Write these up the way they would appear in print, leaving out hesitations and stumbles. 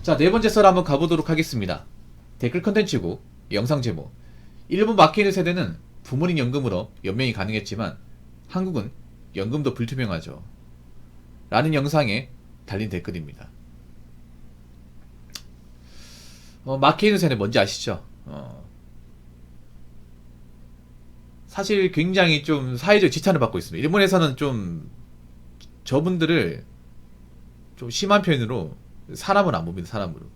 자, 네 번째 썰 한번 가보도록 하겠습니다. 댓글 컨텐츠고 영상 제목: 일본 마케이는 세대는 부모님 연금으로 연명이 가능했지만 한국은 연금도 불투명하죠. 라는 영상에 달린 댓글입니다. 마케이는 세대 뭔지 아시죠? 사실 굉장히 좀 사회적 지탄을 받고 있습니다. 일본에서는 좀 저분들을 좀 심한 표현으로 사람을 안 봅니다. 사람으로.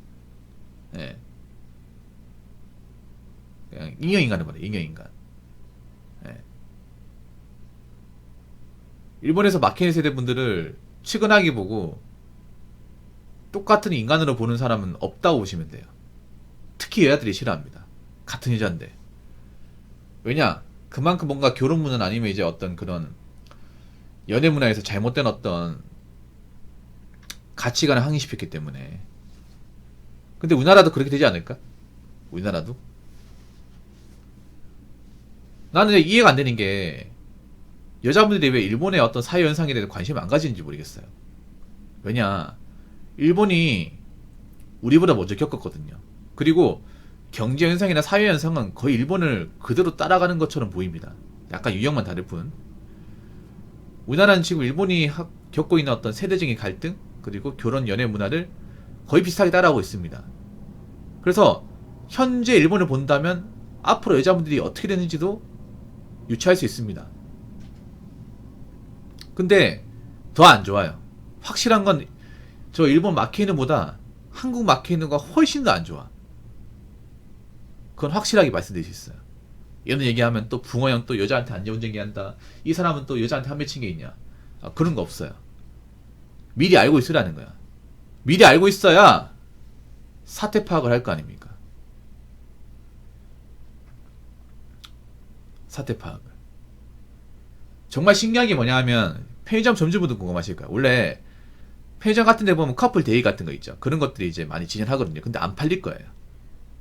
예. 그냥 잉여인간을 말해요. 잉여인간. 예. 일본에서 마케이 세대분들을 측은하게 보고 똑같은 인간으로 보는 사람은 없다고 보시면 돼요. 특히 여자들이 싫어합니다. 같은 여자인데. 왜냐? 그만큼 뭔가 결혼 문화는 아니면 이제 어떤 그런 연애 문화에서 잘못된 어떤 가치관을 항의시켰기 때문에. 근데 우리나라도 그렇게 되지 않을까? 우리나라도? 나는 이해가 안 되는 게 여자분들이 왜 일본의 어떤 사회 현상에 대해서 관심을 안 가지는지 모르겠어요. 왜냐? 일본이 우리보다 먼저 겪었거든요. 그리고 경제 현상이나 사회 현상은 거의 일본을 그대로 따라가는 것처럼 보입니다. 약간 유형만 다를 뿐. 우리나라는 지금 일본이 겪고 있는 어떤 세대적인 갈등, 그리고 결혼 연애 문화를 거의 비슷하게 따라하고 있습니다. 그래서 현재 일본을 본다면 앞으로 여자분들이 어떻게 되는지도 유추할 수 있습니다. 근데 더 안 좋아요. 확실한 건 저 일본 마케이는보다 한국 마케이는가 훨씬 더 안 좋아. 그건 확실하게 말씀드릴 수 있어요. 이런 얘기하면 또 붕어형 또 여자한테 안전운전기한다. 이 사람은 또 여자한테 한 맺힌 게 있냐. 그런 거 없어요. 미리 알고 있으라는 거야. 미리 알고 있어야 사태 파악을 할 거 아닙니까? 사태 파악을. 정말 신기한 게 뭐냐 하면 편의점 점주분도 궁금하실 거야. 원래 편의점 같은 데 보면 커플 데이 같은 거 있죠. 그런 것들이 이제 많이 진행하거든요. 근데 안 팔릴 거예요.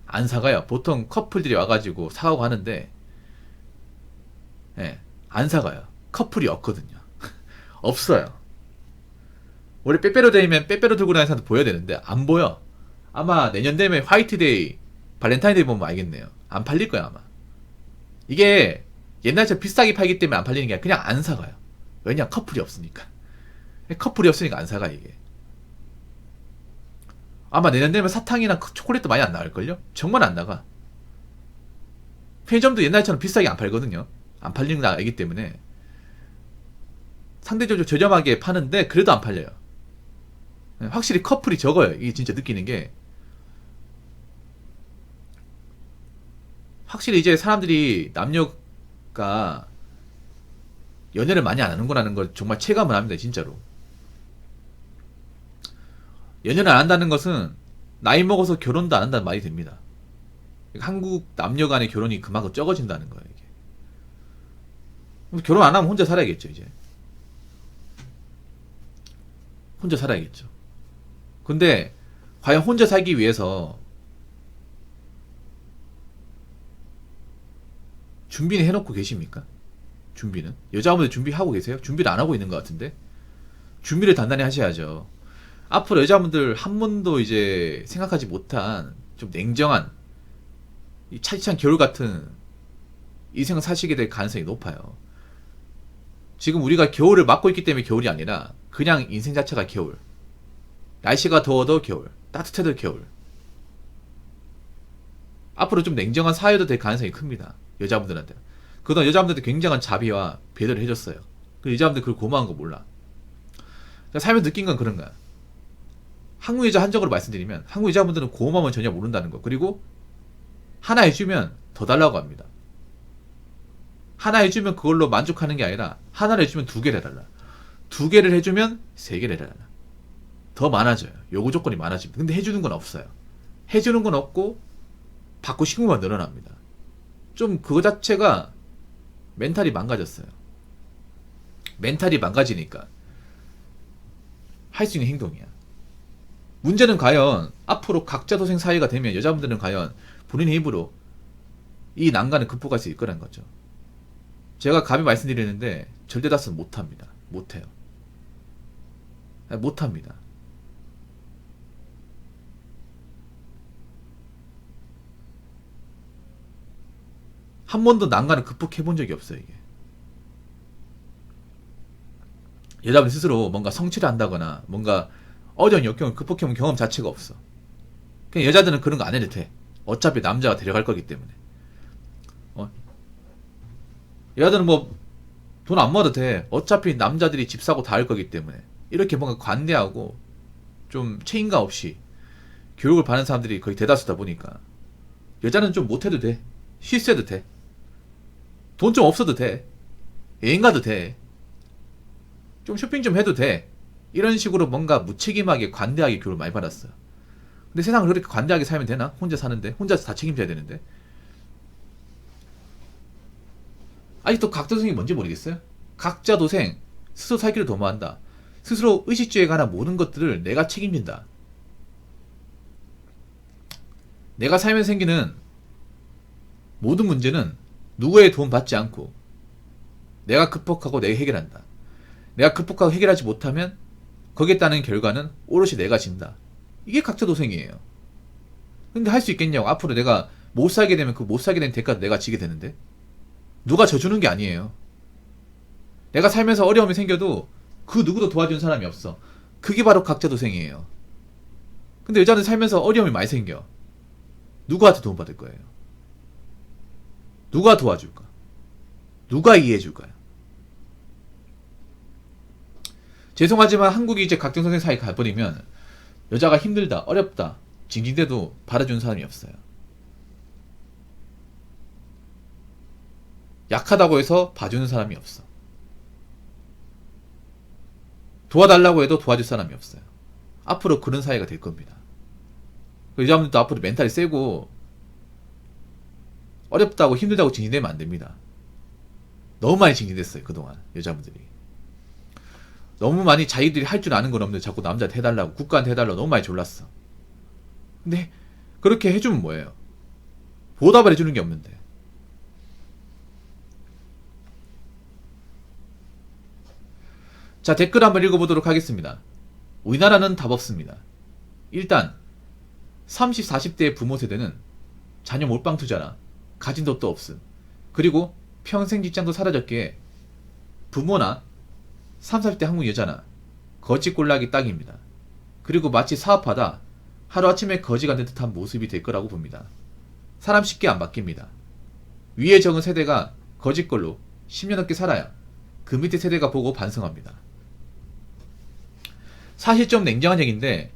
안 사가요. 보통 커플들이 와가지고 사가고 하는데, 예, 안 사가요. 커플이 없거든요. 없어요. 원래 빼빼로 데이면 빼빼로 들고 다니는 사람도 보여야 되는데, 안 보여. 아마 내년 되면 화이트데이, 발렌타인데이 보면 알겠네요. 안 팔릴 거야, 아마. 이게 옛날처럼 비싸게 팔기 때문에 안 팔리는 게 아니라 그냥 안 사가요. 왜냐? 커플이 없으니까. 커플이 없으니까 안 사가, 이게. 아마 내년 되면 사탕이나 초콜릿도 많이 안 나갈걸요? 정말 안 나가. 편의점도 옛날처럼 비싸게 안 팔거든요. 안 팔리는 거 알기 때문에. 상대적으로 저렴하게 파는데, 그래도 안 팔려요. 확실히 커플이 적어요. 이게 진짜 느끼는 게. 확실히 이제 사람들이 남녀가 연애를 많이 안 하는구나는 걸 정말 체감을 합니다. 진짜로. 연애를 안 한다는 것은 나이 먹어서 결혼도 안 한다는 말이 됩니다. 한국 남녀 간의 결혼이 그만큼 적어진다는 거예요. 이게. 결혼 안 하면 혼자 살아야겠죠. 이제 혼자 살아야겠죠. 근데 과연 혼자 살기 위해서 준비는 해놓고 계십니까? 준비는? 여자분들 준비하고 계세요? 준비를 안 하고 있는 것 같은데? 준비를 단단히 하셔야죠. 앞으로 여자분들 한 번도 이제 생각하지 못한 좀 냉정한 이 차디찬 겨울 같은 인생을 사시게 될 가능성이 높아요. 지금 우리가 겨울을 맞고 있기 때문에 겨울이 아니라 그냥 인생 자체가 겨울. 날씨가 더워도 겨울, 따뜻해도 겨울. 앞으로 좀 냉정한 사회도 될 가능성이 큽니다. 여자분들한테. 그동안 여자분들한테 굉장한 자비와 배려를 해줬어요. 그 여자분들 그걸 고마운 거 몰라. 살면서 느낀 건 그런 거야. 한국 여자 한적으로 말씀드리면 한국 여자분들은 고마움을 전혀 모른다는 거. 그리고 하나 해주면 더 달라고 합니다. 하나 해주면 그걸로 만족하는 게 아니라 하나를 해주면 두 개를 해달라. 두 개를 해주면 세 개를 해달라. 더 많아져요. 요구 조건이 많아집니다. 근데 해주는 건 없어요. 해주는 건 없고 받고 싶은 것만 늘어납니다. 좀 그거 자체가 멘탈이 망가졌어요. 멘탈이 망가지니까 할 수 있는 행동이야. 문제는 과연 앞으로 각자 도생 사회가 되면 여자분들은 과연 본인의 힘으로 이 난간을 극복할 수 있을 거라는 거죠. 제가 감히 말씀드리는데 절대 다수는 못합니다. 못해요. 못합니다. 한 번도 난간을 극복해 본 적이 없어요, 이게. 여자분 스스로 뭔가 성취를 한다거나 뭔가 어려운 역경을 극복해 본 경험 자체가 없어. 그냥 여자들은 그런 거 안 해도 돼. 어차피 남자가 데려갈 거기 때문에. 여자들은 뭐 돈 안 모아도 돼. 어차피 남자들이 집 사고 다 할 거기 때문에. 이렇게 뭔가 관대하고 좀 책임감 없이 교육을 받는 사람들이 거의 대다수다 보니까 여자는 좀 못해도 돼. 실수해도 돼. 돈 좀 없어도 돼. 여행 가도 돼. 좀 쇼핑 좀 해도 돼. 이런 식으로 뭔가 무책임하게 관대하게 교육을 많이 받았어요. 근데 세상을 그렇게 관대하게 살면 되나? 혼자 사는데? 혼자서 다 책임져야 되는데? 아직도 각자도생이 뭔지 모르겠어요? 각자도생, 스스로 살기를 도모한다. 스스로 의식주에 관한 모든 것들을 내가 책임진다. 내가 살면서 생기는 모든 문제는 누구의 도움 받지 않고 내가 극복하고 내가 해결한다. 내가 극복하고 해결하지 못하면 거기에 따른 결과는 오롯이 내가 진다. 이게 각자도생이에요. 근데 할 수 있겠냐고. 앞으로 내가 못 살게 되면 그 못 살게 된 대가도 내가 지게 되는데 누가 져주는 게 아니에요. 내가 살면서 어려움이 생겨도 그 누구도 도와주는 사람이 없어. 그게 바로 각자도생이에요. 근데 여자는 살면서 어려움이 많이 생겨. 누구한테 도움받을 거예요? 누가 도와줄까? 누가 이해해줄까요? 죄송하지만 한국이 이제 각자도생 사이에 가버리면 여자가 힘들다, 어렵다, 징징대도 받아주는 사람이 없어요. 약하다고 해서 봐주는 사람이 없어. 도와달라고 해도 도와줄 사람이 없어요. 앞으로 그런 사회가 될 겁니다. 여자분들도 앞으로 멘탈이 세고 어렵다고 힘들다고 징징대면 안 됩니다. 너무 많이 징징댔어요, 그동안 여자분들이. 너무 많이 자기들이 할 줄 아는 건 없는데 자꾸 남자한테 해달라고, 국가한테 해달라고 너무 많이 졸랐어. 근데 그렇게 해주면 뭐예요? 보답을 해주는 게 없는데. 자, 댓글 한번 읽어보도록 하겠습니다. 우리나라는 답 없습니다. 일단 30, 40대의 부모 세대는 자녀 몰빵 투자라 가진 돈도 없음. 그리고 평생 직장도 사라졌기에 부모나 30, 40대 한국 여자나 거지 꼴락이 딱입니다. 그리고 마치 사업하다 하루아침에 거지가 된 듯한 모습이 될 거라고 봅니다. 사람 쉽게 안 바뀝니다. 위에 적은 세대가 거지꼴로 10년 넘게 살아야 그 밑에 세대가 보고 반성합니다. 사실 좀 냉정한 얘기인데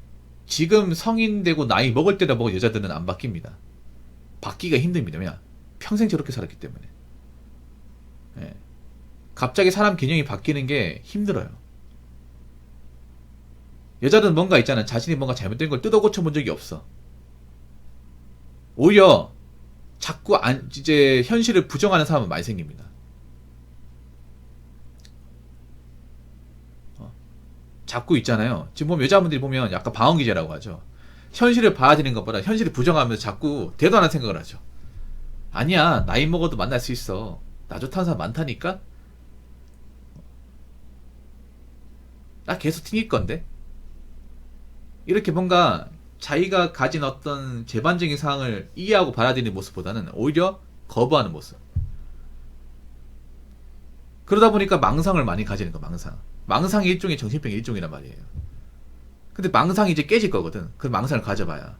지금 성인 되고 나이 먹을 때나 먹은 여자들은 안 바뀝니다. 바뀌기가 힘듭니다. 왜냐? 평생 저렇게 살았기 때문에. 예. 갑자기 사람 개념이 바뀌는 게 힘들어요. 여자들은 뭔가 있잖아. 자신이 뭔가 잘못된 걸 뜯어 고쳐 본 적이 없어. 오히려 자꾸 이제 현실을 부정하는 사람은 많이 생깁니다. 자꾸 있잖아요. 지금 보면 여자분들이 보면 약간 방언기제라고 하죠. 현실을 봐야 되는 것보다 현실을 부정하면서 자꾸 대도 안 하는 생각을 하죠. 아니야, 나이 먹어도 만날 수 있어. 나 좋다는 사람 많다니까? 나 계속 튕길 건데? 이렇게 뭔가 자기가 가진 어떤 재반적인 상황을 이해하고 받아들이는 모습보다는 오히려 거부하는 모습. 그러다 보니까 망상을 많이 가지는 거, 망상. 망상이 일종의 정신병의 일종이란 말이에요. 근데 망상이 이제 깨질 거거든. 그 망상을 가져봐야.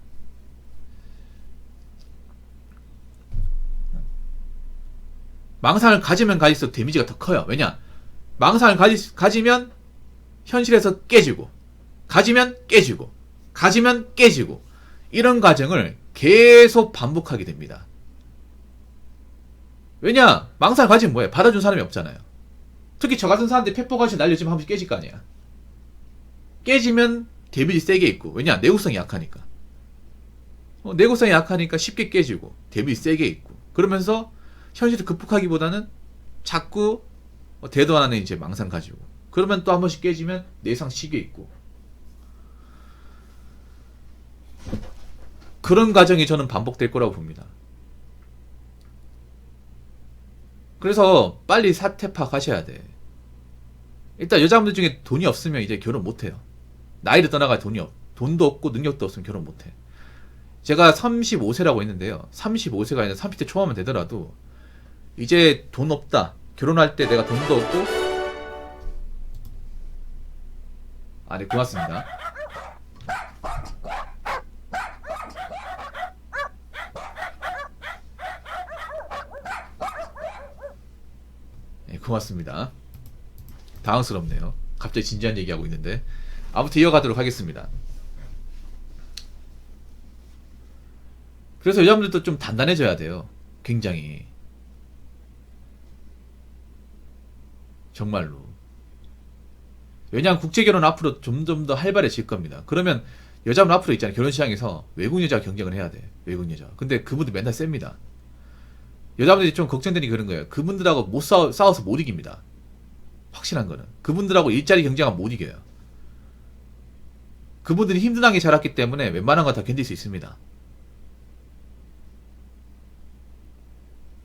망상을 가지면 가질수록 데미지가 더 커요. 왜냐? 망상을 가지면 현실에서 깨지고, 가지면 깨지고, 가지면 깨지고, 이런 과정을 계속 반복하게 됩니다. 왜냐? 망상을 가지면 뭐예요? 받아준 사람이 없잖아요. 특히 저 같은 사람들이 페퍼같이 날려주면 한 번씩 깨질 거 아니야. 깨지면 데미지 세게 있고. 왜냐? 내구성이 약하니까. 내구성이 약하니까 쉽게 깨지고 데미지 세게 있고. 그러면서 현실을 극복하기보다는 자꾸 대도 안 하는 이제 망상 가지고. 그러면 또 한 번씩 깨지면 내상 시계 있고. 그런 과정이 저는 반복될 거라고 봅니다. 그래서 빨리 사태 파악하셔야 돼. 일단 여자분들 중에 돈이 없으면 이제 결혼 못해요. 나이를 떠나가 돈도 없고 능력도 없으면 결혼 못해. 제가 35세라고 했는데요. 35세가 아니라 30대 초반만 되더라도 이제 돈 없다. 결혼할 때 내가 돈도 없고. 아, 네, 고맙습니다. 네, 고맙습니다. 당황스럽네요. 갑자기 진지한 얘기하고 있는데. 아무튼 이어가도록 하겠습니다. 그래서 여자분들도 좀 단단해져야 돼요. 굉장히. 정말로. 왜냐하면 국제결혼 앞으로 점점 더 활발해질 겁니다. 그러면 여자분 앞으로 있잖아요. 결혼 시장에서 외국 여자와 경쟁을 해야 돼. 외국 여자. 근데 그분들 맨날 셉니다. 여자분들이 좀 걱정되니 그런 거예요. 그분들하고 못 싸워서 못 이깁니다. 확실한 거는. 그분들하고 일자리 경쟁하면 못 이겨요. 그분들이 힘든하게 자랐기 때문에 웬만한 거 다 견딜 수 있습니다.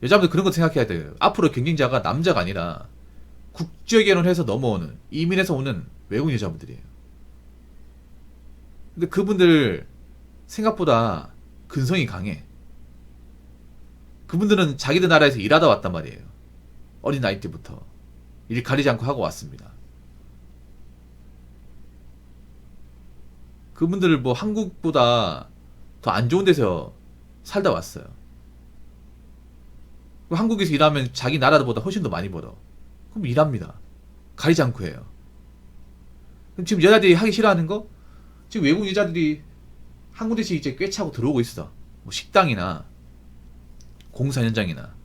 여자분들 그런 거 생각해야 돼요. 앞으로 경쟁자가 남자가 아니라 국제결혼해서 넘어오는, 이민해서 오는 외국 여자분들이에요. 근데 그분들 생각보다 근성이 강해. 그분들은 자기들 나라에서 일하다 왔단 말이에요. 어린 나이 때부터. 일 가리지 않고 하고 왔습니다. 그분들 뭐 한국보다 더 안 좋은 데서 살다 왔어요. 한국에서 일하면 자기 나라보다 훨씬 더 많이 벌어. 그럼 일합니다. 가리지 않고 해요. 그럼 지금 여자들이 하기 싫어하는 거? 지금 외국 여자들이 한 군데씩 이제 꿰차고 들어오고 있어. 뭐 식당이나 공사 현장이나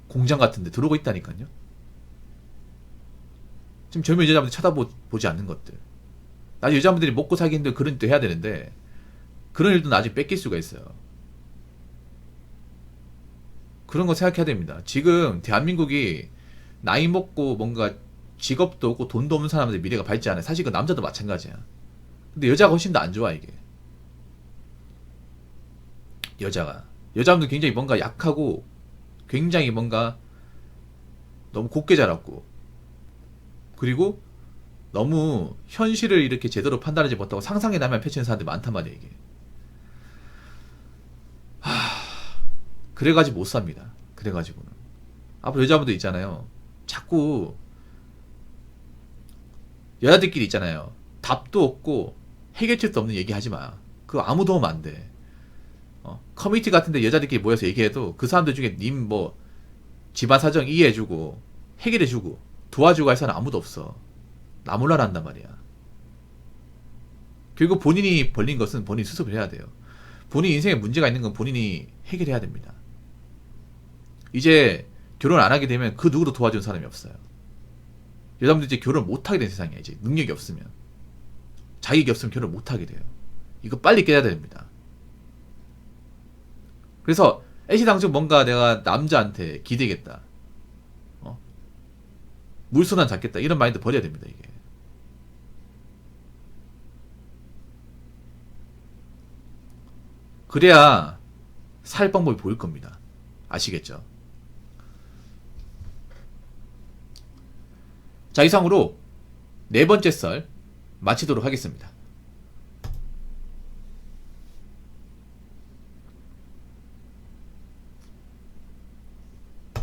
공장 같은 데 들어오고 있다니까요. 지금 젊은 여자분들 쳐다보지 않는 것들. 나중에 여자분들이 먹고 살기 힘든 그런 일도 해야 되는데 그런 일도 나중에 뺏길 수가 있어요. 그런 거 생각해야 됩니다. 지금 대한민국이 나이 먹고 뭔가 직업도 없고 돈도 없는 사람들 미래가 밝지 않아요. 사실 그 남자도 마찬가지야. 근데 여자가 훨씬 더 안 좋아 이게. 여자분들 굉장히 뭔가 약하고 굉장히 뭔가 너무 곱게 자랐고 그리고 너무 현실을 이렇게 제대로 판단하지 못하고 상상의 나만 펼치는 사람들이 많단 말이야 이게. 그래가지고 못 삽니다. 그래가지고는 앞으로 여자분들 있잖아요. 자꾸 여자들끼리 있잖아요. 답도 없고 해결책도 없는 얘기 하지 마. 그거 아무 도움 안 돼. 커뮤니티 같은데 여자들끼리 모여서 얘기해도 그 사람들 중에 님 뭐 집안 사정 이해해주고 해결해주고 도와주고 할 사람 아무도 없어. 나 몰라라 한단 말이야. 결국 본인이 벌린 것은 본인이 수습을 해야 돼요. 본인 인생에 문제가 있는 건 본인이 해결해야 됩니다. 이제 결혼 안 하게 되면 그 누구도 도와주는 사람이 없어요. 여자분들 이제 결혼 못 하게 된 세상이야. 이제 능력이 없으면 자격이 없으면 결혼 못 하게 돼요. 이거 빨리 깨야 됩니다. 그래서 애시당초 뭔가 내가 남자한테 기대겠다. 물소난 잡겠다. 이런 마인드 버려야 됩니다. 이게. 그래야 살 방법이 보일 겁니다. 아시겠죠? 자, 이상으로 네 번째 썰 마치도록 하겠습니다.